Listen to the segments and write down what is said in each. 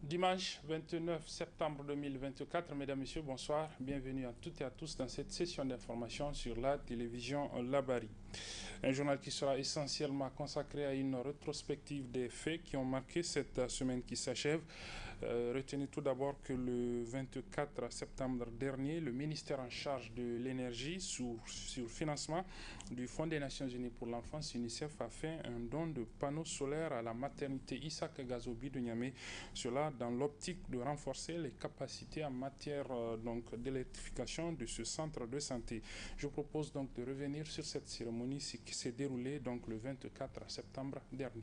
Dimanche 29 septembre 2024, mesdames, messieurs, bonsoir. Bienvenue à toutes et à tous dans cette session d'information sur la télévision Labari. Un journal qui sera essentiellement consacré à une rétrospective des faits qui ont marqué cette semaine qui s'achève. Retenez tout d'abord que le 24 septembre dernier, le ministère en charge de l'énergie, sur financement du Fonds des Nations Unies pour l'enfance, UNICEF, a fait un don de panneaux solaires à la maternité Isaka Gazobi de Niamey. Cela dans l'optique de renforcer les capacités en matière d'électrification de ce centre de santé. Je propose donc de revenir sur cette cérémonie qui s'est déroulée donc le 24 septembre dernier.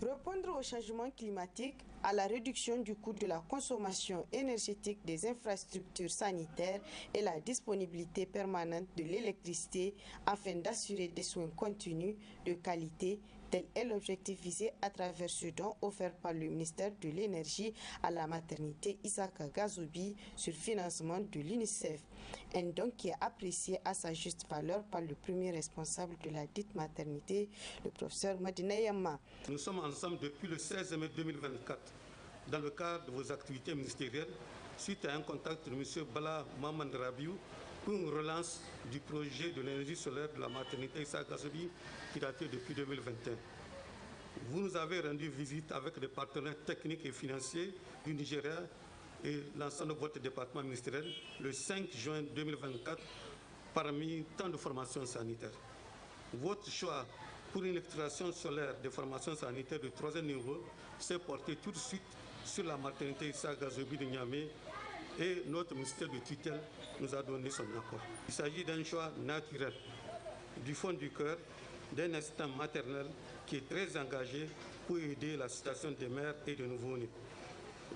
Répondre au changement climatique, à la réduction du coût de la consommation énergétique des infrastructures sanitaires et la disponibilité permanente de l'électricité afin d'assurer des soins continus de qualité, tel est l'objectif visé à travers ce don offert par le ministère de l'Énergie à la maternité Isaka Gazobi sur financement de l'UNICEF. Un don qui est apprécié à sa juste valeur par le premier responsable de la dite maternité, le professeur Madina Yamma. Nous sommes ensemble depuis le 16 mai 2024 dans le cadre de vos activités ministérielles suite à un contact de M. Bala Maman Rabiou pour une relance du projet de l'énergie solaire de la maternité Isaka Gazobi qui datait depuis 2021. Vous nous avez rendu visite avec des partenaires techniques et financiers du Nigeria et l'ensemble de votre département ministériel le 5 juin 2024 parmi tant de formations sanitaires. Votre choix pour une électrification solaire des formations sanitaires de 3e niveau s'est porté tout de suite sur la maternité Isaka Gazobi de Niamey et notre ministère de tutelle nous a donné son accord. Il s'agit d'un choix naturel, du fond du cœur, d'un instinct maternel qui est très engagé pour aider la situation des mères et des nouveau-nés.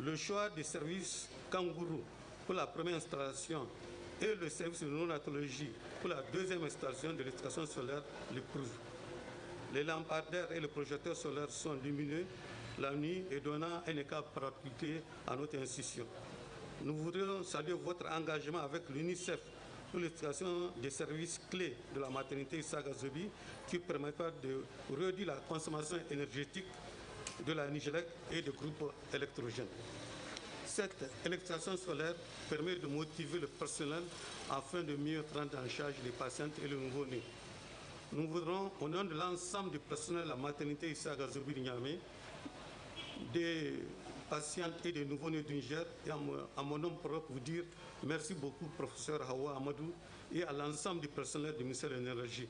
Le choix des services kangourou pour la première installation et le service de néonatologie pour la deuxième installation de l'électrification solaire le prouvent. Les lampadaires et les projecteurs solaires sont lumineux la nuit et donnant un écart particulier à notre institution. Nous voudrions saluer votre engagement avec l'UNICEF pour l'extraction des services clés de la maternité Isaka Gazobi qui permettra de réduire la consommation énergétique de la Nigélec et des groupes électrogènes. Cette électrification solaire permet de motiver le personnel afin de mieux prendre en charge les patientes et les nouveau-nés. Nous voudrons, au nom de l'ensemble du personnel de la maternité Isaka Gazobi de Niamey, des patientes et des nouveau-nés du Niger, et à mon nom propre vous dire merci beaucoup, professeur Hawa Amadou, et à l'ensemble du personnel du ministère de l'Énergie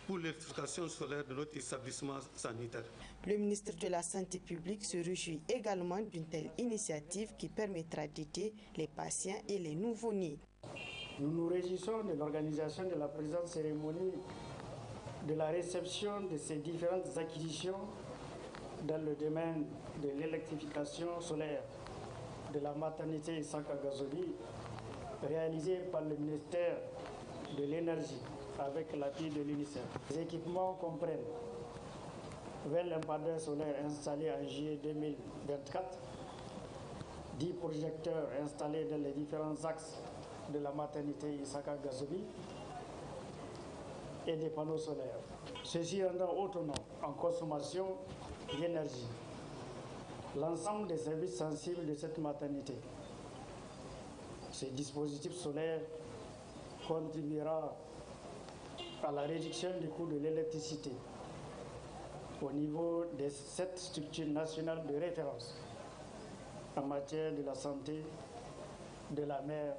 pour l'électrification solaire de notre établissement sanitaire. Le ministre de la Santé publique se réjouit également d'une telle initiative qui permettra d'aider les patients et les nouveau-nés. Nous nous réjouissons de l'organisation de la présente cérémonie de la réception de ces différentes acquisitions dans le domaine de l'électrification solaire de la maternité Isaka Gazobi, réalisée par le ministère de l'Énergie avec l'appui de l'UNICEF. Les équipements comprennent 20 lampadaires solaires installés en juillet 2024, 10 projecteurs installés dans les différents axes de la maternité Isaka Gazobi et des panneaux solaires. Ceci rendant autonome en consommation d'énergie l'ensemble des services sensibles de cette maternité. Ce dispositif solaire contribuera à la réduction du coût de l'électricité au niveau des 7 structures nationales de référence en matière de la santé, de la mère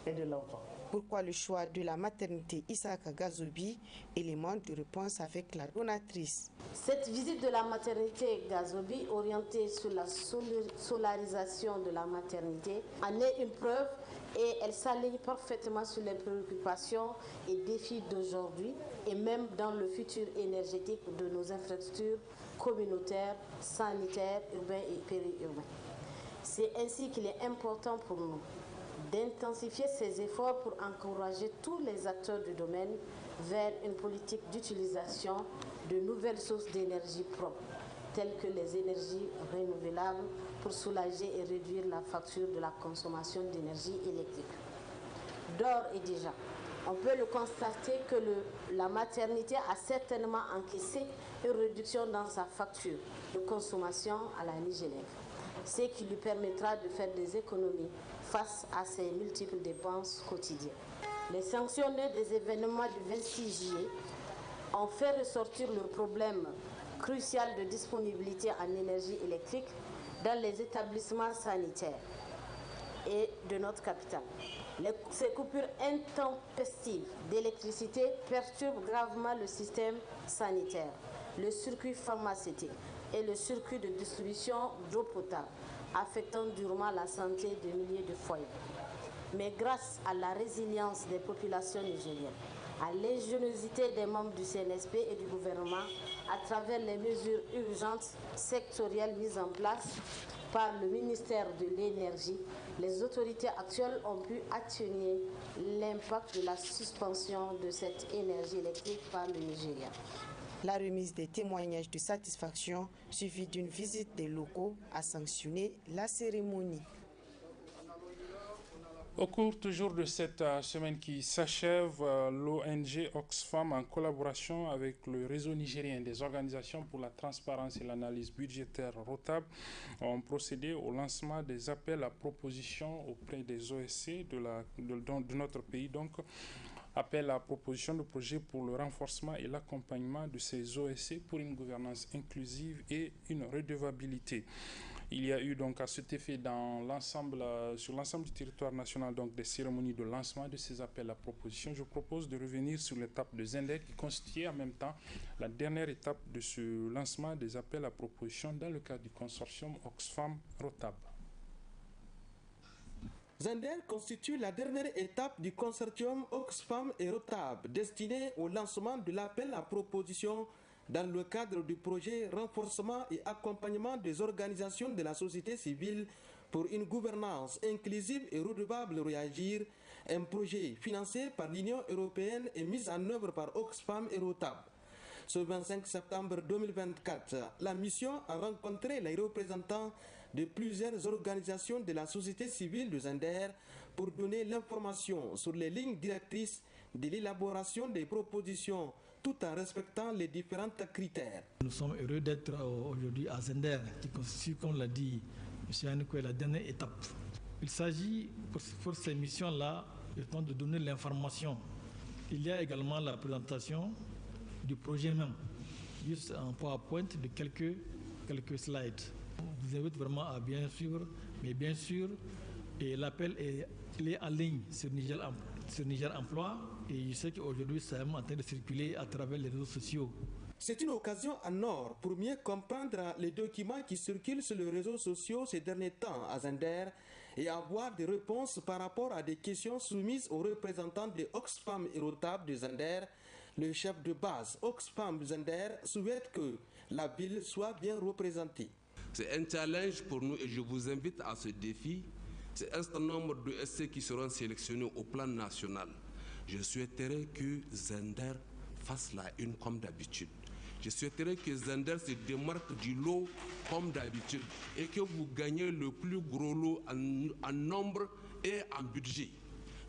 et de l'enfant. Pourquoi le choix de la maternité Isaka Gazobi, élément de réponse avec la donatrice. Cette visite de la maternité Gazobi, orientée sur la solarisation de la maternité, en est une preuve et elle s'aligne parfaitement sur les préoccupations et défis d'aujourd'hui et même dans le futur énergétique de nos infrastructures communautaires, sanitaires, urbains et périurbains. C'est ainsi qu'il est important pour nous d'intensifier ces efforts pour encourager tous les acteurs du domaine vers une politique d'utilisation de nouvelles sources d'énergie propres, telles que les énergies renouvelables, pour soulager et réduire la facture de la consommation d'énergie électrique. D'ores et déjà, on peut le constater que la maternité a certainement encaissé une réduction dans sa facture de consommation à la Nigélec. ce qui lui permettra de faire des économies face à ses multiples dépenses quotidiennes. Les sanctions nées des événements du 26 juillet ont fait ressortir le problème crucial de disponibilité en énergie électrique dans les établissements sanitaires et de notre capitale. Ces coupures intempestives d'électricité perturbent gravement le système sanitaire, le circuit pharmaceutique et le circuit de distribution d'eau potable, affectant durement la santé de milliers de foyers. Mais grâce à la résilience des populations nigériennes, à l'ingéniosité des membres du CNSP et du gouvernement, à travers les mesures urgentes sectorielles mises en place par le ministère de l'Énergie, les autorités actuelles ont pu atténuer l'impact de la suspension de cette énergie électrique par le Nigeria. La remise des témoignages de satisfaction suivie d'une visite des locaux a sanctionné la cérémonie. Au cours toujours de cette semaine qui s'achève, l'ONG Oxfam, en collaboration avec le réseau nigérien des organisations pour la transparence et l'analyse budgétaire ROTAB, ont procédé au lancement des appels à propositions auprès des OSC de notre pays. Donc, appel à proposition de projets pour le renforcement et l'accompagnement de ces OSC pour une gouvernance inclusive et une redevabilité. Il y a eu donc à cet effet sur l'ensemble du territoire national donc des cérémonies de lancement de ces appels à proposition. Je propose de revenir sur l'étape de Zender qui constituait en même temps la dernière étape de ce lancement des appels à proposition dans le cadre du consortium Oxfam-Rotab. Zender constitue la dernière étape du consortium Oxfam et Rotab destiné au lancement de l'appel à proposition dans le cadre du projet renforcement et accompagnement des organisations de la société civile pour une gouvernance inclusive et redevable réagir, un projet financé par l'Union européenne et mis en œuvre par Oxfam et Rotab. Ce 25 septembre 2024, la mission a rencontré les représentants de plusieurs organisations de la société civile de Zender pour donner l'information sur les lignes directrices de l'élaboration des propositions tout en respectant les différents critères. Nous sommes heureux d'être aujourd'hui à Zender, qui constitue, comme l'a dit M. Hanoukou, la dernière étape. Il s'agit pour ces missions-là de donner l'information. Il y a également la présentation du projet même, juste un PowerPoint de quelques slides. Je vous invite vraiment à bien suivre, mais bien sûr, et l'appel est en ligne sur Niger Emploi. Et je sais qu'aujourd'hui, ça est en train de circuler à travers les réseaux sociaux. C'est une occasion en or pour mieux comprendre les documents qui circulent sur les réseaux sociaux ces derniers temps à Zender et avoir des réponses par rapport à des questions soumises aux représentants de Oxfam et Rotab de Zender. Le chef de base Oxfam Zender souhaite que la ville soit bien représentée. C'est un challenge pour nous et je vous invite à ce défi. C'est un certain nombre de SC qui seront sélectionnés au plan national. Je souhaiterais que Zender fasse la une comme d'habitude. Je souhaiterais que Zender se démarque du lot comme d'habitude et que vous gagnez le plus gros lot en nombre et en budget.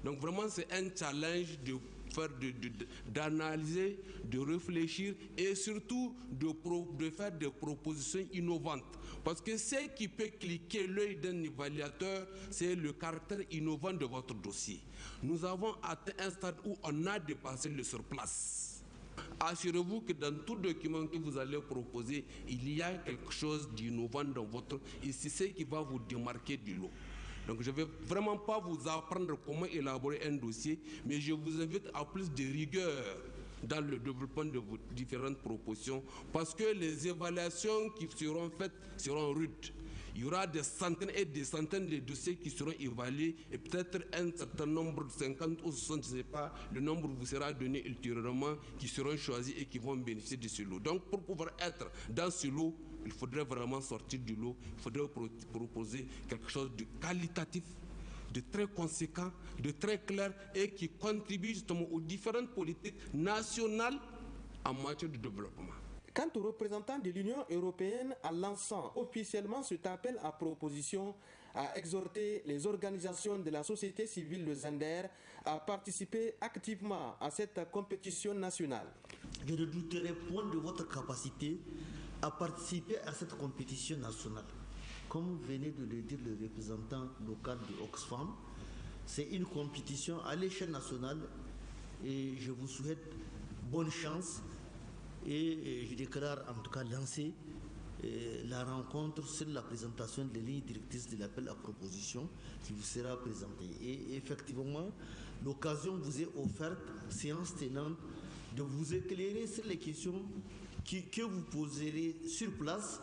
Donc vraiment c'est un challenge d'analyser, de réfléchir et surtout de faire des propositions innovantes. Parce que ce qui peut cliquer l'œil d'un évaluateur, c'est le caractère innovant de votre dossier. Nous avons atteint un stade où on a dépassé le surplace. Assurez-vous que dans tout document que vous allez proposer, il y a quelque chose d'innovant dans votre... Et c'est ce qui va vous démarquer du lot. Donc je ne vais vraiment pas vous apprendre comment élaborer un dossier, mais je vous invite à plus de rigueur dans le développement de vos différentes propositions, parce que les évaluations qui seront faites seront rudes. Il y aura des centaines et des centaines de dossiers qui seront évalués et peut-être un certain nombre, 50 ou 60, je ne sais pas, le nombre vous sera donné ultérieurement, qui seront choisis et qui vont bénéficier de ce lot. Donc pour pouvoir être dans ce lot, il faudrait vraiment sortir du lot, il faudrait proposer quelque chose de qualitatif, de très conséquent, de très clair et qui contribue justement aux différentes politiques nationales en matière de développement. Quant aux représentants de l'Union européenne, en lançant officiellement cet appel à proposition, a exhorté les organisations de la société civile de Zender à participer activement à cette compétition nationale. Je ne douterai point de votre capacité à participer à cette compétition nationale. comme venait de le dire le représentant local de Oxfam, c'est une compétition à l'échelle nationale et je vous souhaite bonne chance et je déclare en tout cas lancer la rencontre sur la présentation des lignes directrices de l'appel à proposition qui vous sera présenté. Et effectivement, l'occasion vous est offerte, séance tenante, de vous éclairer sur les questions que vous poserez sur place,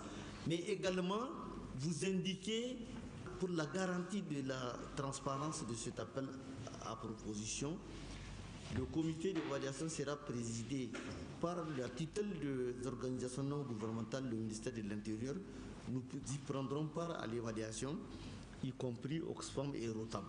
mais également vous indiquer pour la garantie de la transparence de cet appel à proposition. Le comité d'évaluation sera présidé par la tutelle des organisations non gouvernementales, le ministère de l'Intérieur. Nous y prendrons part à l'évaluation, y compris Oxfam et Rotab.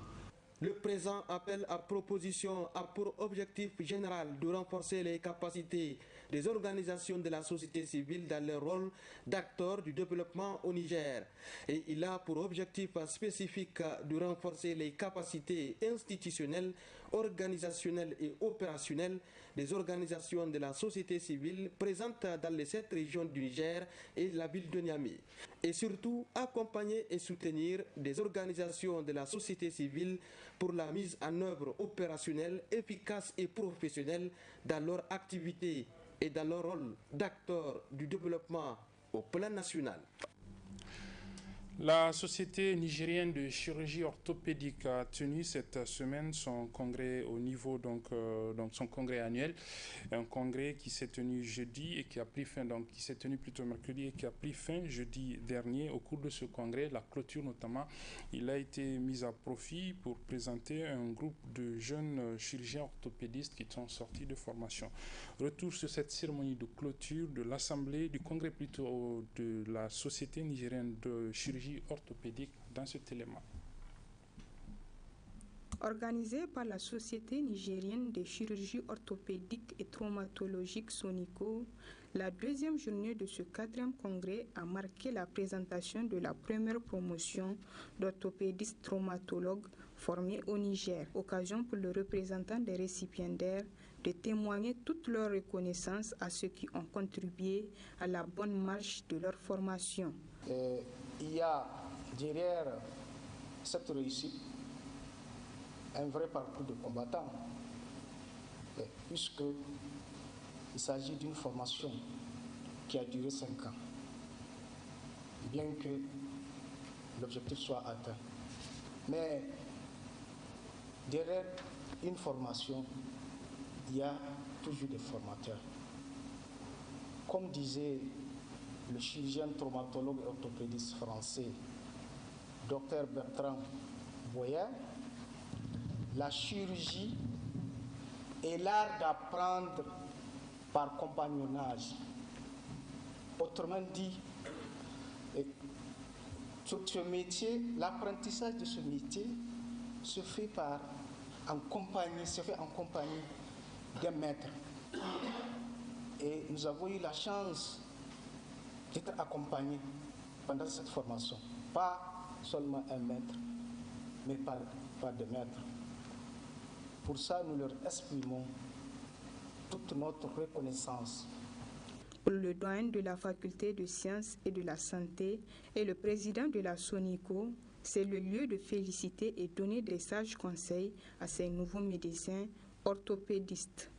Le présent appel à proposition a pour objectif général de renforcer les capacités des organisations de la société civile dans leur rôle d'acteurs du développement au Niger. Et il a pour objectif spécifique de renforcer les capacités institutionnelles, organisationnelles et opérationnelles des organisations de la société civile présentes dans les 7 régions du Niger et la ville de Niamey. Et surtout, accompagner et soutenir des organisations de la société civile pour la mise en œuvre opérationnelle, efficace et professionnelle dans leur activité et dans leur rôle d'acteurs du développement au plan national. La Société nigérienne de chirurgie orthopédique a tenu cette semaine son congrès au niveau son congrès annuel, un congrès qui s'est tenu jeudi et qui a pris fin qui s'est tenu plutôt mercredi et qui a pris fin jeudi dernier. Au cours de ce congrès, la clôture notamment, il a été mis à profit pour présenter un groupe de jeunes chirurgiens orthopédistes qui sont sortis de formation. Retour sur cette cérémonie de clôture de l'assemblée du congrès plutôt de la Société nigérienne de chirurgie orthopédique dans cet élément. Organisée par la Société nigérienne de chirurgie orthopédique et traumatologique SONICO, la deuxième journée de ce 4e congrès a marqué la présentation de la première promotion d'orthopédistes traumatologues formés au Niger, occasion pour le représentant des récipiendaires de témoigner toute leur reconnaissance à ceux qui ont contribué à la bonne marche de leur formation. Il y a derrière cette réussite un vrai parcours de combattant, puisqu'il s'agit d'une formation qui a duré 5 ans, bien que l'objectif soit atteint. Mais derrière une formation, il y a toujours des formateurs. Comme disait le chirurgien traumatologue et orthopédiste français, Dr Bertrand Boyer, la chirurgie est l'art d'apprendre par compagnonnage. Autrement dit, ce métier, l'apprentissage de ce métier se fait en compagnie d'un maître. Et nous avons eu la chance d'être accompagnés pendant cette formation. Pas seulement un maître, mais par des maîtres. Pour ça, nous leur exprimons toute notre reconnaissance. Le doyen de la faculté de sciences et de la santé et le président de la SONICO, c'est le lieu de féliciter et donner des sages conseils à ces nouveaux médecins orthopédistes.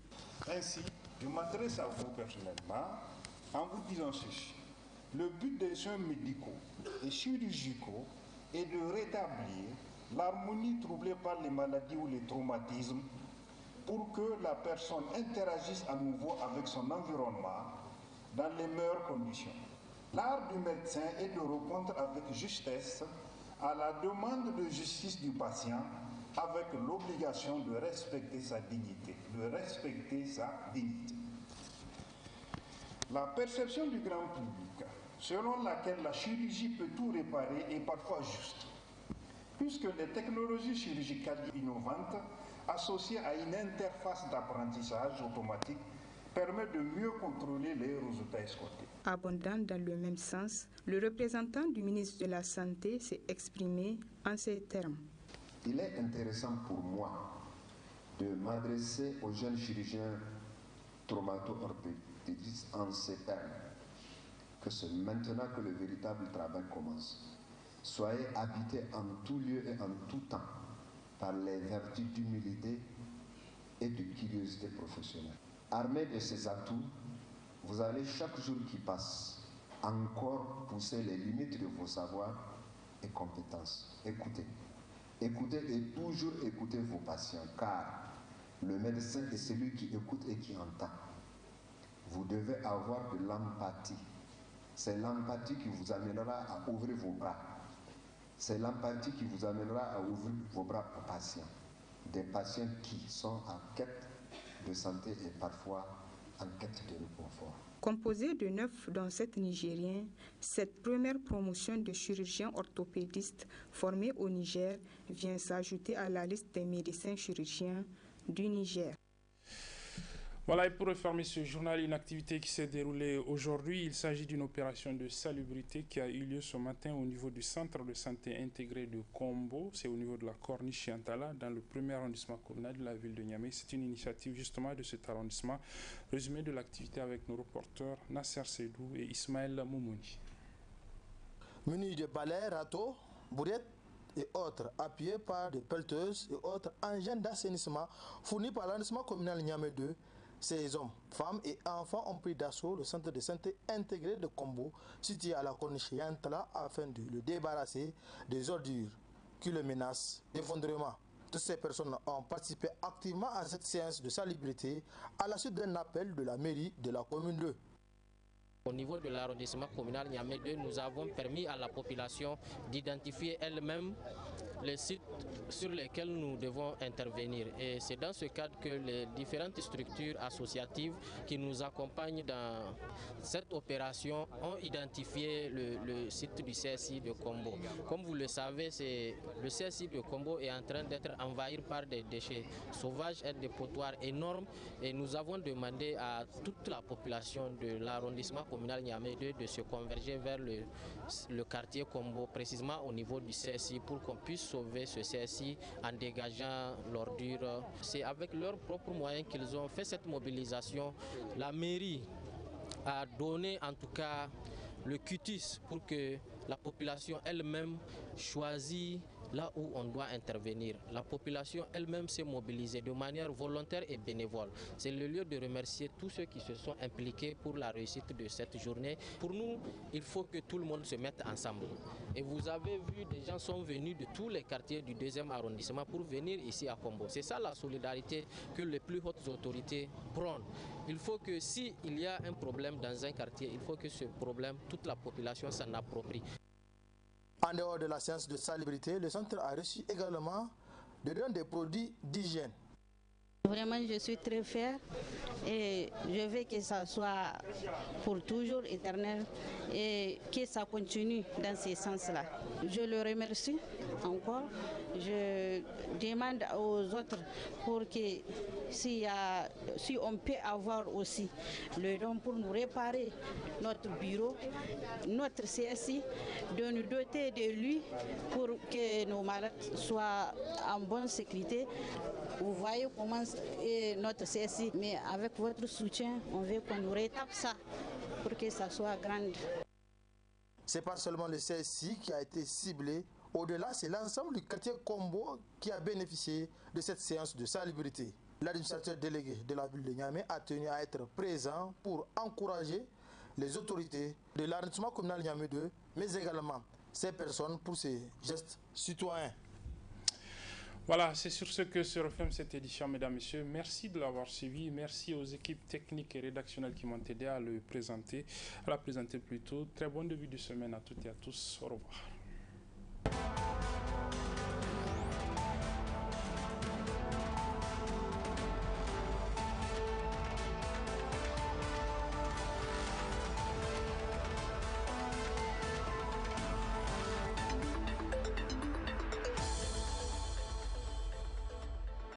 Ainsi, je m'adresse à vous personnellement en vous disant ceci. Le but des soins médicaux et chirurgicaux est de rétablir l'harmonie troublée par les maladies ou les traumatismes pour que la personne interagisse à nouveau avec son environnement dans les meilleures conditions. L'art du médecin est de répondre avec justesse à la demande de justice du patient avec l'obligation de respecter sa dignité. La perception du grand public, selon laquelle la chirurgie peut tout réparer, est parfois juste, puisque les technologies chirurgicales innovantes associées à une interface d'apprentissage automatique permettent de mieux contrôler les résultats escomptés. Abondant dans le même sens, le représentant du ministre de la Santé s'est exprimé en ces termes. Il est intéressant pour moi de m'adresser aux jeunes chirurgiens traumato-orthopédistes en ces termes, que c'est maintenant que le véritable travail commence. Soyez habités en tout lieu et en tout temps par les vertus d'humilité et de curiosité professionnelle. Armés de ces atouts, vous allez chaque jour qui passe encore pousser les limites de vos savoirs et compétences. Écoutez. Écoutez et toujours écoutez vos patients, car le médecin est celui qui écoute et qui entend. Vous devez avoir de l'empathie. C'est l'empathie qui vous amènera à ouvrir vos bras. C'est l'empathie qui vous amènera à ouvrir vos bras aux patients. Des patients qui sont en quête de santé et parfois en quête de réconfort. Composée de 9 dont 7 Nigériens, cette première promotion de chirurgiens orthopédistes formés au Niger vient s'ajouter à la liste des médecins chirurgiens du Niger. Voilà, et pour refermer ce journal, une activité qui s'est déroulée aujourd'hui. Il s'agit d'une opération de salubrité qui a eu lieu ce matin au niveau du centre de santé intégré de Kombo. C'est au niveau de la Corniche Yantala, dans le premier arrondissement communal de la ville de Niamey. C'est une initiative justement de cet arrondissement. Résumé de l'activité avec nos reporters Nasser Seydou et Ismaël Moumouni. Munis de balais, râteaux, bourrettes et autres, appuyés par des pelleteuses et autres engins d'assainissement fournis par l'arrondissement communal Niamey 2, ces hommes, femmes et enfants ont pris d'assaut le centre de santé intégré de Kombo, situé à la Corniche Yantala, afin de le débarrasser des ordures qui le menacent d'effondrement. Toutes ces personnes ont participé activement à cette séance de salubrité à la suite d'un appel de la mairie de la commune 2. Au niveau de l'arrondissement communal Niamey 2, nous avons permis à la population d'identifier elle-même les sites sur lesquels nous devons intervenir. Et c'est dans ce cadre que les différentes structures associatives qui nous accompagnent dans cette opération ont identifié le site du CSI de Kombo. Comme vous le savez, le CSI de Kombo est en train d'être envahi par des déchets sauvages et des potoirs énormes. Et nous avons demandé à toute la population de l'arrondissement communal Niamey 2 de se converger vers le quartier Kombo, précisément au niveau du CSI, pour qu'on puisse sauver ce CSI en dégageant l'ordure. C'est avec leurs propres moyens qu'ils ont fait cette mobilisation. La mairie a donné en tout cas le cutis pour que la population elle-même choisit là où on doit intervenir. La population elle-même s'est mobilisée de manière volontaire et bénévole. C'est le lieu de remercier tous ceux qui se sont impliqués pour la réussite de cette journée. Pour nous, il faut que tout le monde se mette ensemble. Et vous avez vu, des gens sont venus de tous les quartiers du 2e arrondissement pour venir ici à Kombo. C'est ça la solidarité que les plus hautes autorités prônent. Il faut que s'il y a un problème dans un quartier, il faut que ce problème, toute la population s'en approprie. En dehors de la séance de salubrité, le centre a reçu également des produits d'hygiène. Vraiment, je suis très fière et je veux que ça soit pour toujours éternel et que ça continue dans ce sens-là. Je le remercie encore. Je demande aux autres pour que si on peut avoir aussi le don pour nous réparer notre bureau, notre CSI, de nous doter de lui pour que nos malades soient en bonne sécurité. Vous voyez comment est notre CSI, mais avec votre soutien, on veut qu'on nous rétape ça pour que ça soit grand. C'est pas seulement le CSI qui a été ciblé. Au-delà, c'est l'ensemble du quartier Kombo qui a bénéficié de cette séance de salubrité. L'administrateur délégué de la ville de Niamey a tenu à être présent pour encourager les autorités de l'arrondissement communal Niamey 2, mais également ces personnes pour ces gestes citoyens. Voilà, c'est sur ce que se referme cette édition, mesdames, messieurs. Merci de l'avoir suivi. Merci aux équipes techniques et rédactionnelles qui m'ont aidé à la présenter plutôt. Très bon début de semaine à toutes et à tous. Au revoir.